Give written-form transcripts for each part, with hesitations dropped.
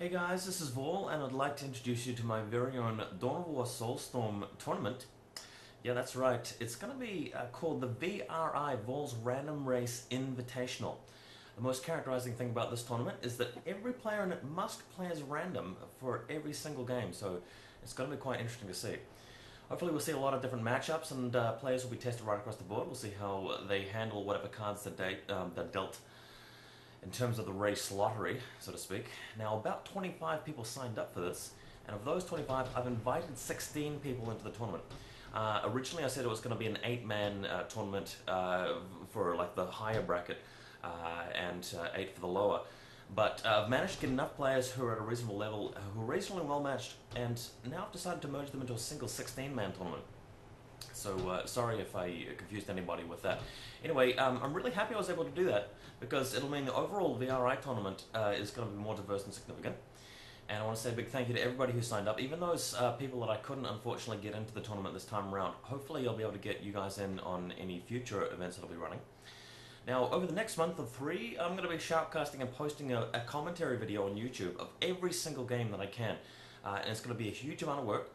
Hey guys, this is Vol, and I'd like to introduce you to my very own Dawn of War Soulstorm tournament. Yeah, that's right. It's going to be called the VRI Vol's Random Race Invitational. The most characterizing thing about this tournament is that every player in it must play as random for every single game, so it's going to be quite interesting to see. Hopefully we'll see a lot of different matchups, and players will be tested right across the board. We'll see how they handle whatever cards they're dealt in terms of the race lottery, so to speak. Now, about 25 people signed up for this, and of those 25, I've invited 16 people into the tournament. Originally, I said it was going to be an 8-man tournament for like the higher bracket, and 8 for the lower. But I've managed to get enough players who are at a reasonable level, who are reasonably well matched, and now I've decided to merge them into a single 16-man tournament. So sorry if I confused anybody with that. Anyway, I'm really happy I was able to do that because it'll mean the overall VRI tournament is going to be more diverse and significant. And I want to say a big thank you to everybody who signed up, even those people that I couldn't unfortunately get into the tournament this time around. Hopefully I'll be able to get you guys in on any future events that I'll be running. Now, over the next month or 3, I'm going to be shoutcasting and posting a commentary video on YouTube of every single game that I can. And it's going to be a huge amount of work.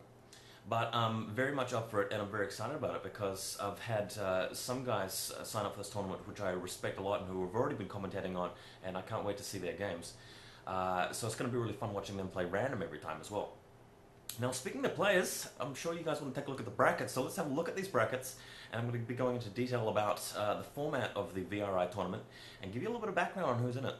But I'm very much up for it, and I'm very excited about it because I've had some guys sign up for this tournament, which I respect a lot and who have already been commentating on, and I can't wait to see their games. So it's going to be really fun watching them play random every time as well. Now, speaking of players, I'm sure you guys want to take a look at the brackets, so let's have a look at these brackets, and I'm going to be going into detail about the format of the VRI tournament and give you a little bit of background on who's in it.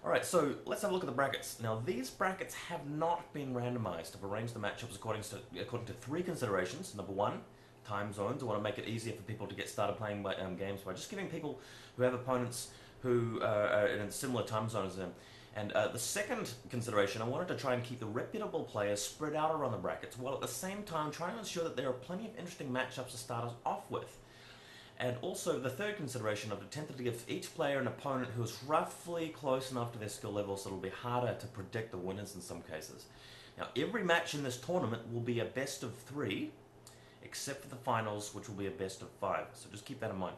Alright, so let's have a look at the brackets. Now, these brackets have not been randomized. I've arranged the matchups according to 3 considerations. Number 1, time zones. I want to make it easier for people to get started playing games by just giving people who have opponents who are in a similar time zone as them. And the second consideration, I wanted to try and keep the reputable players spread out around the brackets, while at the same time trying to ensure that there are plenty of interesting matchups to start us off with. And also, the third consideration, I've attempted to give each player an opponent who is roughly close enough to their skill level so it'll be harder to predict the winners in some cases. Now, every match in this tournament will be a best of 3, except for the finals, which will be a best of 5. So just keep that in mind.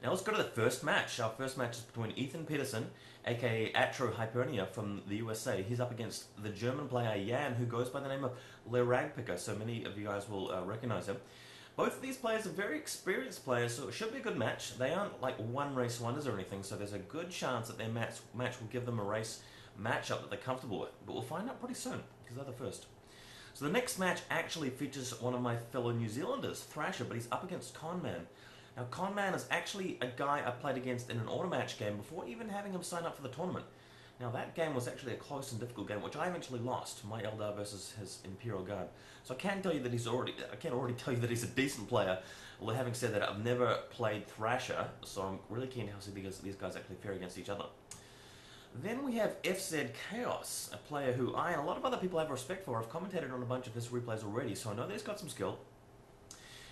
Now let's go to the first match. Our first match is between Ethan Peterson, aka Atro Hypernia from the USA. He's up against the German player Jan, who goes by the name of Le Ragpicker, so many of you guys will recognize him. Both of these players are very experienced players, so it should be a good match. They aren't like one-race wonders or anything, so there's a good chance that their match will give them a race matchup that they're comfortable with. But we'll find out pretty soon, because they're the first. So the next match actually features one of my fellow New Zealanders, Thrasher, but he's up against Conman. Now, Conman is actually a guy I played against in an auto match game before even having him sign up for the tournament. Now, that game was actually a close and difficult game, which I eventually lost, my Eldar versus his Imperial Guard. So I can't tell you that I can't already tell you that he's a decent player. Although having said that, I've never played Thrasher, so I'm really keen to see these guys actually fare against each other. Then we have FZ Chaos, a player who I and a lot of other people have respect for. I've commentated on a bunch of his replays already, so I know that he's got some skill.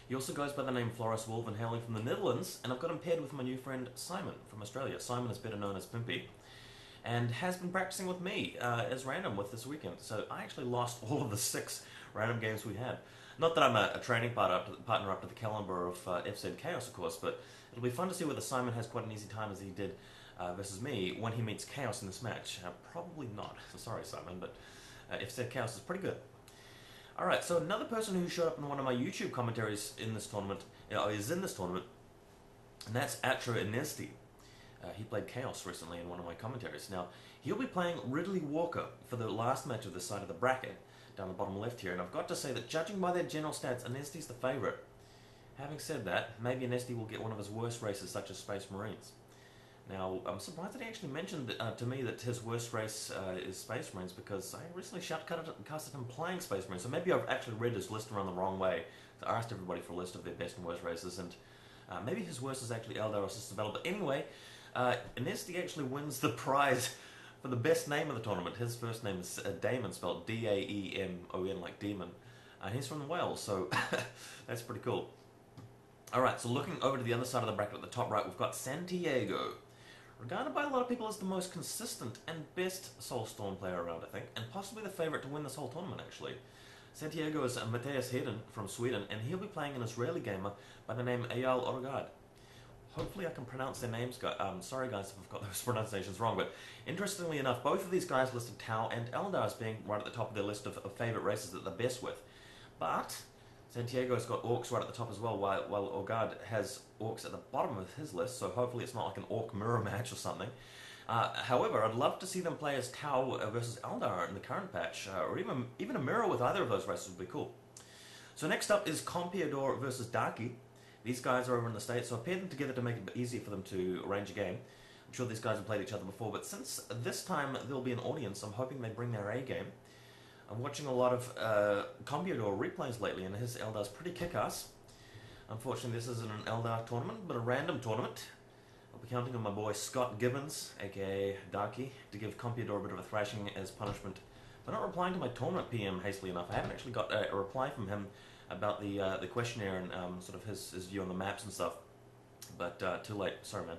He also goes by the name Floris Wolven, hailing from the Netherlands, and I've got him paired with my new friend Simon from Australia. Simon is better known as Pimpy, and has been practicing with me as random with this weekend. So I actually lost all of the 6 random games we had. Not that I'm a training partner up to the caliber of FZ Chaos, of course, but it'll be fun to see whether Simon has quite an easy time as he did versus me when he meets Chaos in this match. Probably not. So sorry, Simon, but FZ Chaos is pretty good. Alright, so another person who showed up in one of my YouTube commentaries in this tournament, is in this tournament, and that's Atro Inesti. He played Chaos recently in one of my commentaries. Now, he'll be playing Ridley Walker for the last match of this side of the bracket, down the bottom left here, and I've got to say that judging by their general stats, Inesti's the favourite. Having said that, maybe Inesti will get one of his worst races, such as Space Marines. Now, I'm surprised that he actually mentioned to me that his worst race is Space Marines, because I recently shoutcasted him playing Space Marines, so maybe I've actually read his list around the wrong way. So I asked everybody for a list of their best and worst races, and maybe his worst is actually Eldar or System Battle. But anyway, Inesti actually wins the prize for the best name of the tournament. His first name is Damon, spelled D-A-E-M-O-N, like demon. He's from Wales, so that's pretty cool. Alright, so looking over to the other side of the bracket at the top right, we've got Santiago. Regarded by a lot of people as the most consistent and best Soulstorm player around, I think, and possibly the favourite to win this whole tournament, actually. Santiago is Matthias Heden from Sweden, and he'll be playing an Israeli gamer by the name Eyal Orgad. Hopefully I can pronounce their names. Sorry guys if I've got those pronunciations wrong, but interestingly enough, both of these guys listed Tau and Eldar as being right at the top of their list of favourite races that they're best with. But Santiago's got Orcs right at the top as well, while Orgard has Orcs at the bottom of his list, so hopefully it's not like an Orc mirror match or something. However, I'd love to see them play as Tau versus Eldar in the current patch, or even a mirror with either of those races would be cool. So next up is Compiador versus Darky. These guys are over in the States, so I paired them together to make it easier for them to arrange a game. I'm sure these guys have played each other before, but since this time there'll be an audience, I'm hoping they bring their A game. I'm watching a lot of Compiador replays lately, and his Eldar's pretty kick-ass. Unfortunately, this isn't an Eldar tournament, but a random tournament. I'll be counting on my boy Scott Gibbons, aka Darky, to give Compiador a bit of a thrashing as punishment for not replying to my tournament PM hastily enough. I haven't actually got a reply from him about the questionnaire and sort of his view on the maps and stuff, but too late. Sorry, man.